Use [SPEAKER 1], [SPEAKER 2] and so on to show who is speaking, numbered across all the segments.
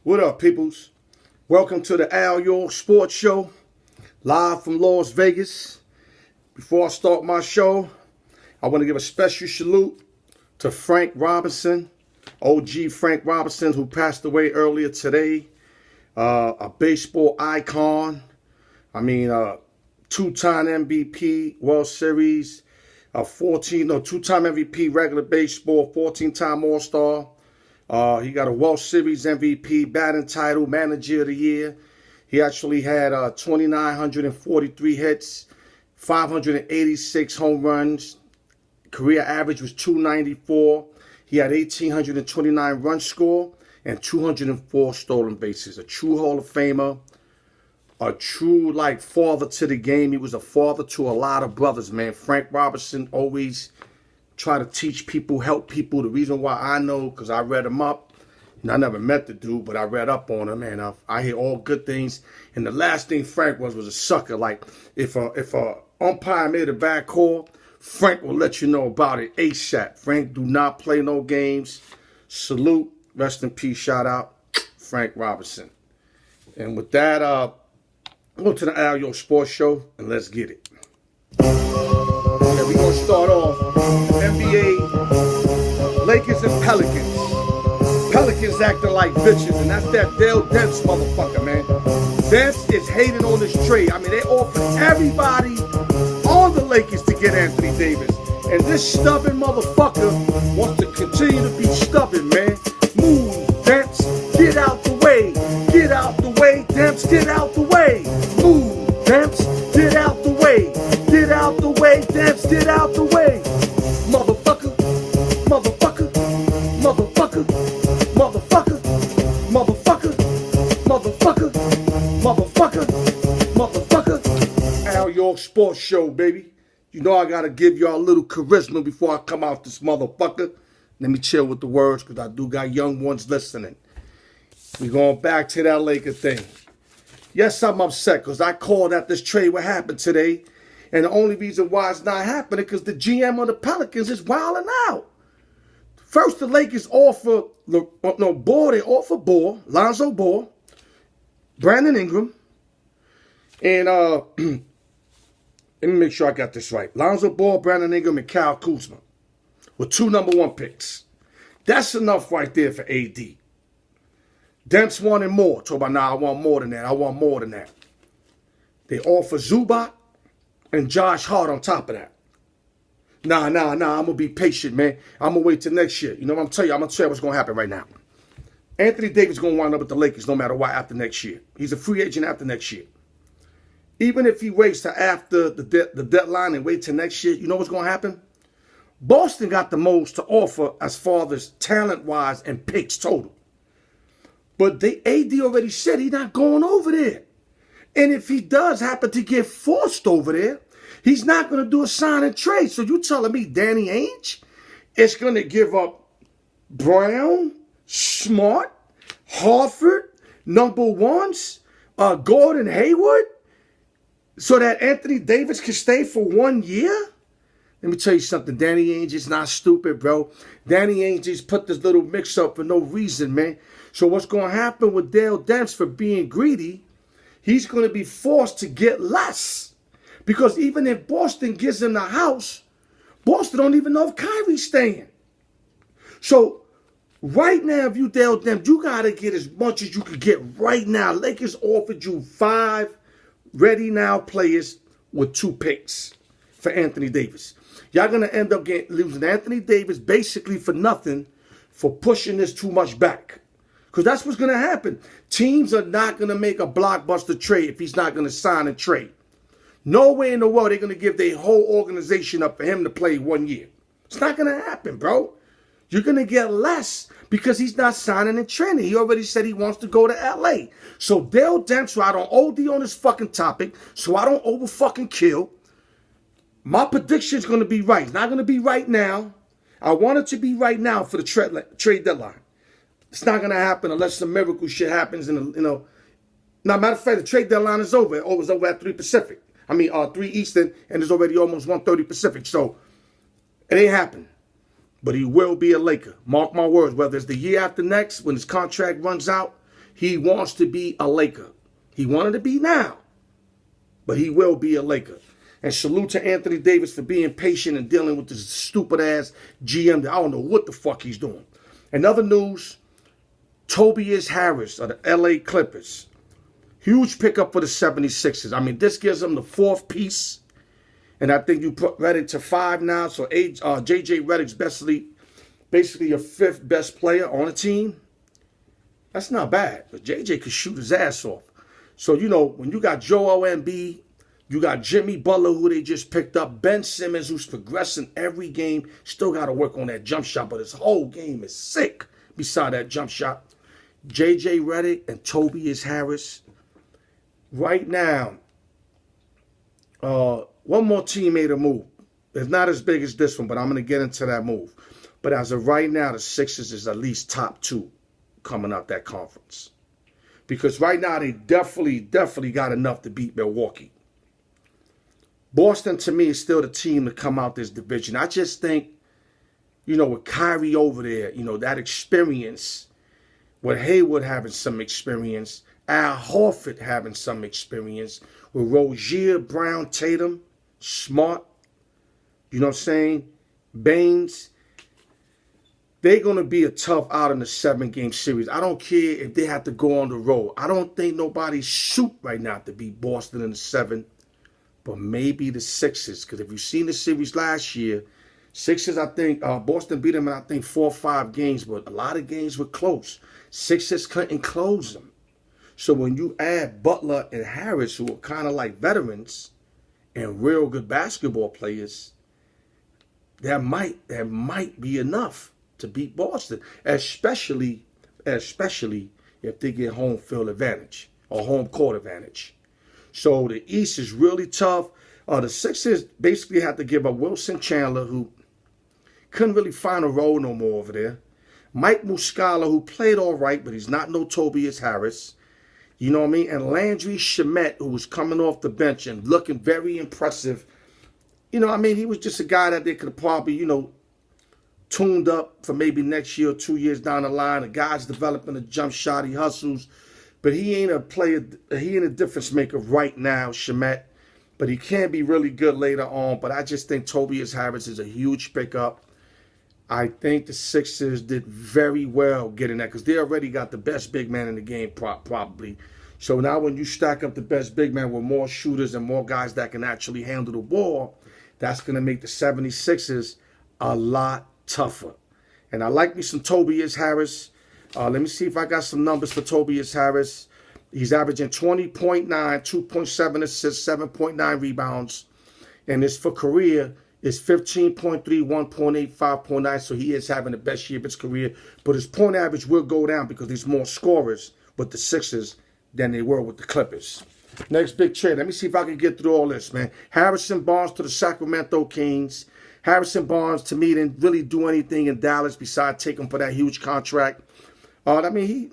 [SPEAKER 1] What up, peoples? Welcome to the Alyork Sports Show, live from Las Vegas. Before I start my show, I want to give a special salute to Frank Robinson, OG Frank Robinson, who passed away earlier today. A baseball icon. Two-time MVP, World Series, two-time MVP, regular baseball, 14-time All-Star. He got a World Series MVP, batting title, manager of the year. He actually had 2,943 hits, 586 home runs. Career average was 294. He had 1,829 run score and 204 stolen bases. A true Hall of Famer, a true father to the game. He was a father to a lot of brothers, man. Frank Robinson always try to teach people, help people. The reason why I know, because I read him up, and I never met the dude, but I read up on him, and I hear all good things. And the last thing Frank was a sucker. Like, if a umpire made a bad call, Frank will let you know about it ASAP. Frank do not play no games. Salute, rest in peace, shout out, Frank Robinson. And with that, go to the Alyork Sports Show, and let's get it. We're going to start off NBA, Lakers and Pelicans. Pelicans acting like bitches, and that's that DELL motherfucker, man. DEMPS is hating on this trade. I mean, they offered everybody on the Lakers to get Anthony Davis. And this stubborn motherfucker wants to continue to be stubborn, man. Move, DEMPS, get out the way. Get out the way, DEMPS, get out the way. Move, DEMPS, get out the way. Get out the way, DEMPS, get out the way. Motherfucker, motherfucker, motherfucker, motherfucker, motherfucker, motherfucker, motherfucker, motherfucker. Alyork Sports Show, baby. You know I gotta give y'all a little charisma before I come out this motherfucker. Let me chill with the words, because I do got young ones listening. We going back to that Laker thing. Yes, I'm upset, because I called that this trade would happen today. And the only reason why it's not happening because the GM of the Pelicans is wilding out. First, the Lakers offer Lonzo Ball, Brandon Ingram, and let me make sure I got this right. Lonzo Ball, Brandon Ingram, and Kyle Kuzma with 2 number 1 picks. That's enough right there for AD. DEMPS wanted more. Talk about, I want more than that. I want more than that. They offer Zubac and Josh Hart on top of that. Nah, I'm going to be patient, man. I'm going to wait till next year. You know what I'm going to tell you? I'm going to tell you what's going to happen right now. Anthony Davis is going to wind up with the Lakers no matter what after next year. He's a free agent after next year. Even if he waits till after the deadline and wait till next year, you know what's going to happen? Boston got the most to offer as far as talent-wise and picks total. But AD already said he's not going over there. And if he does happen to get forced over there, he's not going to do a sign and trade. So you telling me Danny Ainge is going to give up Brown, Smart, Horford, number 1s, Gordon Hayward, so that Anthony Davis can stay for 1 year? Let me tell you something. Danny Ainge is not stupid, bro. Danny Ainge just put this little mix up for no reason, man. So what's going to happen with DEMPS for being greedy, he's going to be forced to get less. Because even if Boston gives him the house, Boston don't even know if Kyrie's staying. So right now, if you DEMPS, you got to get as much as you can get right now. Lakers offered you 5 ready now players with 2 picks for Anthony Davis. Y'all going to end up losing Anthony Davis basically for nothing for pushing this too much back. Because that's what's going to happen. Teams are not going to make a blockbuster trade if he's not going to sign a trade. No way in the world they're going to give their whole organization up for him to play 1 year. It's not going to happen, bro. You're going to get less because he's not signing and training. He already said he wants to go to LA. So DEMPS, so I don't OD on this fucking topic, so I don't over fucking kill. My prediction is going to be right. It's not going to be right now. I want it to be right now for the trade deadline. It's not going to happen unless some miracle shit happens. Now, matter of fact, the trade deadline is over. It was over at 3 Pacific. 3 Eastern, and it's already almost 1:30 Pacific. So it ain't happening. But he will be a Laker. Mark my words. Whether it's the year after next, when his contract runs out, He wants to be a Laker. He wanted to be now, but he will be a Laker. And salute to Anthony Davis for being patient and dealing with this stupid-ass GM that I don't know what the fuck he's doing. In other news, Tobias Harris of the LA Clippers. Huge pickup for the 76ers. I mean, this gives them the fourth piece. And I think you put Redick to 5 now. So J.J. Redick's basically your 5th best player on the team. That's not bad. But J.J. could shoot his ass off. So, you know, when you got Joel Embiid, you got Jimmy Butler, who they just picked up. Ben Simmons, who's progressing every game. Still got to work on that jump shot, but his whole game is sick beside that jump shot. J.J. Redick and Tobias Harris. Right now, one more team made a move. It's not as big as this one, but I'm going to get into that move. But as of right now, the Sixers is at least top 2 coming out that conference. Because right now, they definitely got enough to beat Milwaukee. Boston, to me, is still the team to come out this division. I just think, you know, with Kyrie over there, you know, that experience, with Hayward having some experience, Al Horford having some experience, with Rozier, Brown, Tatum, Smart, you know what I'm saying, Baines, they're going to be a tough out in the 7-game series. I don't care if they have to go on the road. I don't think nobody's shoot right now to beat Boston in the 7. But maybe the Sixers, because if you've seen the series last year, Sixers, I think, Boston beat them in, I think, 4 or 5 games, but a lot of games were close. Sixers couldn't close them. So when you add Butler and Harris, who are kind of like veterans and real good basketball players, that might be enough to beat Boston, especially if they get home field advantage or home court advantage. So the East is really tough. The Sixers basically had to give up Wilson Chandler, who couldn't really find a role no more over there. Mike Muscala, who played all right, but he's not no Tobias Harris. You know what I mean? And Landry Shamet, who was coming off the bench and looking very impressive. You know, I mean, he was just a guy that they could have probably, you know, tuned up for maybe next year or 2 years down the line. The guy's developing a jump shot. He hustles. But he ain't a player, he ain't a difference maker right now, Shamet. But he can be really good later on. But I just think Tobias Harris is a huge pickup. I think the Sixers did very well getting that because they already got the best big man in the game probably. So now when you stack up the best big man with more shooters and more guys that can actually handle the ball, that's going to make the 76ers a lot tougher. And I like me some Tobias Harris. Let me see if I got some numbers for Tobias Harris. He's averaging 20.9, 2.7 assists, 7.9 rebounds. And this for career is 15.3, 1.8, 5.9. So he is having the best year of his career. But his point average will go down because there's more scorers with the Sixers than they were with the Clippers. Next big trade. Let me see if I can get through all this, man. Harrison Barnes to the Sacramento Kings. Harrison Barnes, to me, didn't really do anything in Dallas besides take him for that huge contract. I mean,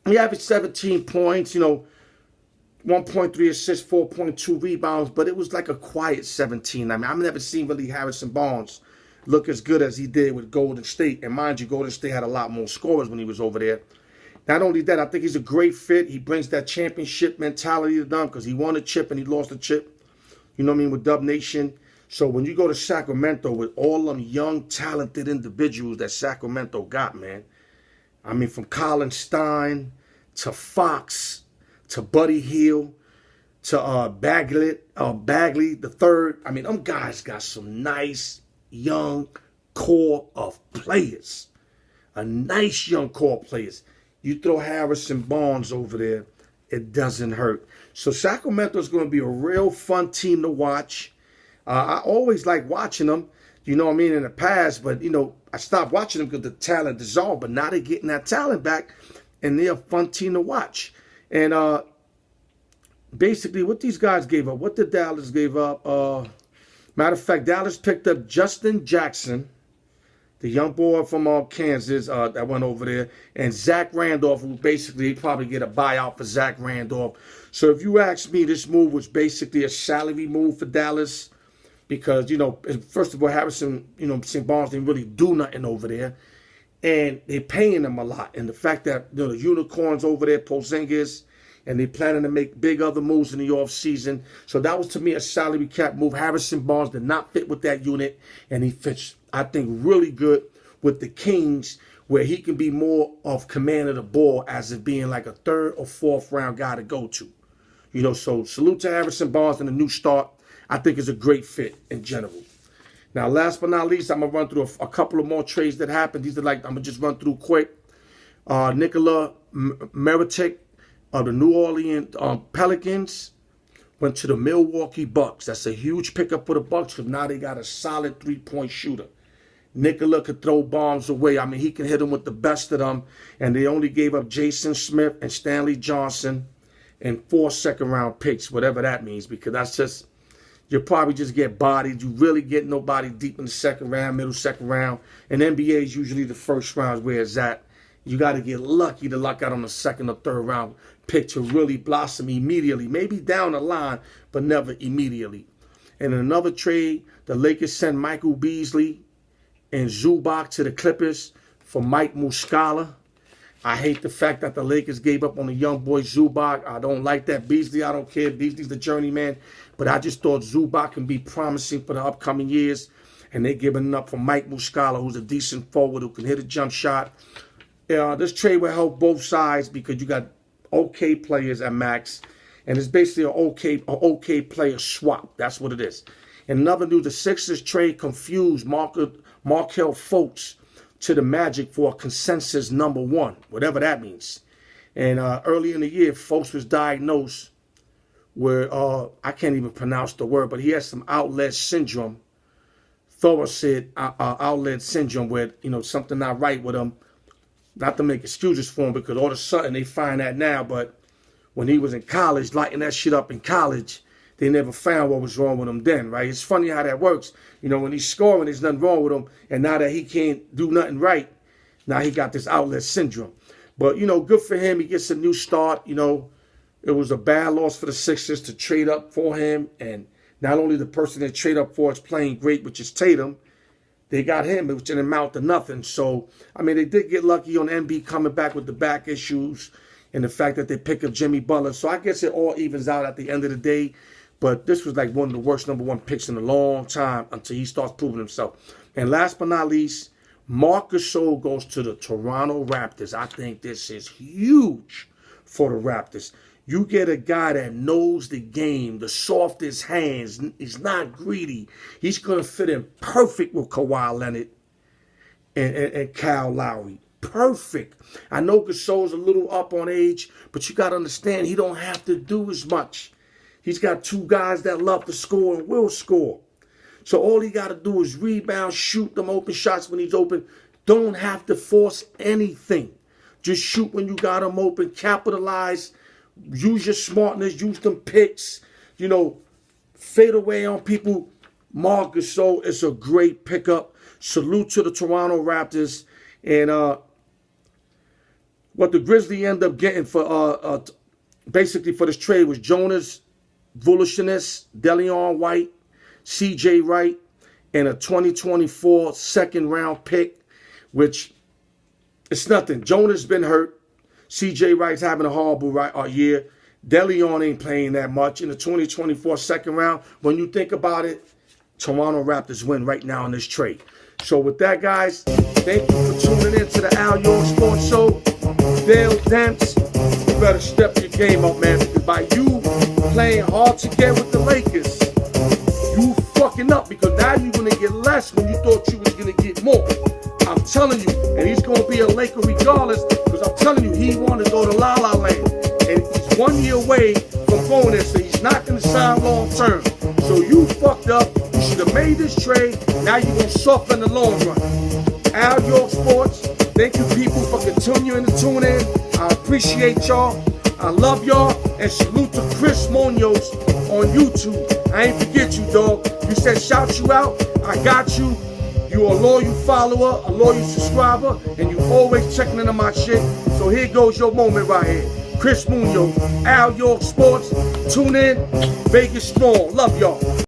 [SPEAKER 1] he averaged 17 points, 1.3 assists, 4.2 rebounds, but it was like a quiet 17. I mean, I've never seen really Harrison Barnes look as good as he did with Golden State. And mind you, Golden State had a lot more scorers when he was over there. Not only that, I think he's a great fit. He brings that championship mentality to them because he won a chip and he lost a chip, you know what I mean, with Dub Nation. So when you go to Sacramento with all them young, talented individuals that Sacramento got, man, I mean, from Colin Stein to Fox to Buddy Hield to Bagley the third. I mean, them guys got some nice young core of players. A nice young core of players. You throw Harrison Barnes over there, it doesn't hurt. So Sacramento's going to be a real fun team to watch. I always like watching them, you know what I mean, in the past. But, I stopped watching them because the talent dissolved. But now they're getting that talent back, and they're a fun team to watch. And basically what these guys gave up, what did Dallas give up? Matter of fact, Dallas picked up Justin Jackson, the young boy from Kansas that went over there, and Zach Randolph, who basically probably get a buyout for Zach Randolph. So if you ask me, this move was basically a salary move for Dallas because, first of all, Harrison, St. Barnes didn't really do nothing over there. and they're paying them a lot. And the fact that the unicorns over there, Porzingis, and they planning to make big other moves in the offseason. So that was, to me, a salary cap move. Harrison Barnes did not fit with that unit, and he fits, I think, really good with the Kings, where he can be more of command of the ball as it being like a third or fourth round guy to go to. So salute to Harrison Barnes and the new start. I think is a great fit in general. Now, last but not least, I'm going to run through a couple of more trades that happened. These are I'm going to just run through quick. Nikola Mirotic of the New Orleans Pelicans went to the Milwaukee Bucks. That's a huge pickup for the Bucks because now they got a solid three-point shooter. Nikola could throw bombs away. I mean, he can hit them with the best of them. And they only gave up Jason Smith and Stanley Johnson and 4 second-round picks, whatever that means, because that's just, you'll probably just get bodied. You really get nobody deep in the second round, middle second round. And NBA is usually the first round where it's at. You got to get lucky to luck out on the second or third round pick to really blossom immediately. Maybe down the line, but never immediately. And in another trade, the Lakers sent Michael Beasley and Zubac to the Clippers for Mike Muscala. I hate the fact that the Lakers gave up on the young boy Zubac. I don't like that. Beasley, I don't care. Beasley's the journeyman. But I just thought Zubac can be promising for the upcoming years. And they're giving up for Mike Muscala, who's a decent forward who can hit a jump shot. This trade will help both sides because you got okay players at max. And it's basically an okay player swap. That's what it is. In another news, the Sixers trade confused Markelle Fultz to the Magic for a consensus #1, whatever that means. And early in the year, Fultz was diagnosed with, I can't even pronounce the word, but he has some outlet syndrome, thoracic outlet syndrome, where, something not right with him. Not to make excuses for him, because all of a sudden they find that now, but when he was in college, lighting that shit up in college, they never found what was wrong with him then, right? It's funny how that works. When he's scoring, there's nothing wrong with him, and now that he can't do nothing right, now he got this outlet syndrome. But, good for him. He gets a new start. It was a bad loss for the Sixers to trade up for him, and not only the person they trade up for is playing great, which is Tatum, they got him, which didn't amount to nothing. So, I mean, they did get lucky on MB coming back with the back issues and the fact that they pick up Jimmy Butler. So I guess it all evens out at the end of the day. But this was like one of the worst #1 picks in a long time until he starts proving himself. And last but not least, Marc Gasol goes to the Toronto Raptors. I think this is huge for the Raptors. You get a guy that knows the game, the softest hands, he's not greedy. He's going to fit in perfect with Kawhi Leonard and Kyle Lowry. Perfect. I know Gasol's a little up on age, but you got to understand he don't have to do as much. He's got 2 guys that love to score and will score. So all he got to do is rebound, shoot them open shots when he's open. Don't have to force anything. Just shoot when you got them open, capitalize. Use your smartness, use them picks, fade away on people. Marc Gasol is a great pickup. Salute to the Toronto Raptors. And what the Grizzlies end up getting for basically for this trade was Jonas Valanciunas, Delion White, CJ Wright, and a 2024 second-round pick, which it's nothing. Jonas been hurt. CJ Wright's having a horrible year. Delion ain't playing that much in the 2024 second round. When you think about it, Toronto Raptors win right now in this trade. So with that, guys, thank you for tuning in to the Alyork Sports Show. DEMPS, you better step your game up, man, because by you playing hard to get with the Lakers, you fucking up, because now you're going to get less when you thought you was going to get more. I'm telling you, and he's going to be a Laker regardless, because I'm telling you, he wanted to go to La La Land. And he's 1 year away from going there, so he's not going to sign long term. So you fucked up. You should have made this trade. Now you're going to suffer in the long run. Alyork Sports, thank you people for continuing to tune in. I appreciate y'all. I love y'all. And salute to Chris Munoz on YouTube. I ain't forget you, dog. You said shout you out. I got you. You're a loyal follower, a loyal subscriber, and you always checking into my shit. So here goes your moment right here. Chris Munoz, Alyork Sports. Tune in. Vegas strong. Love y'all.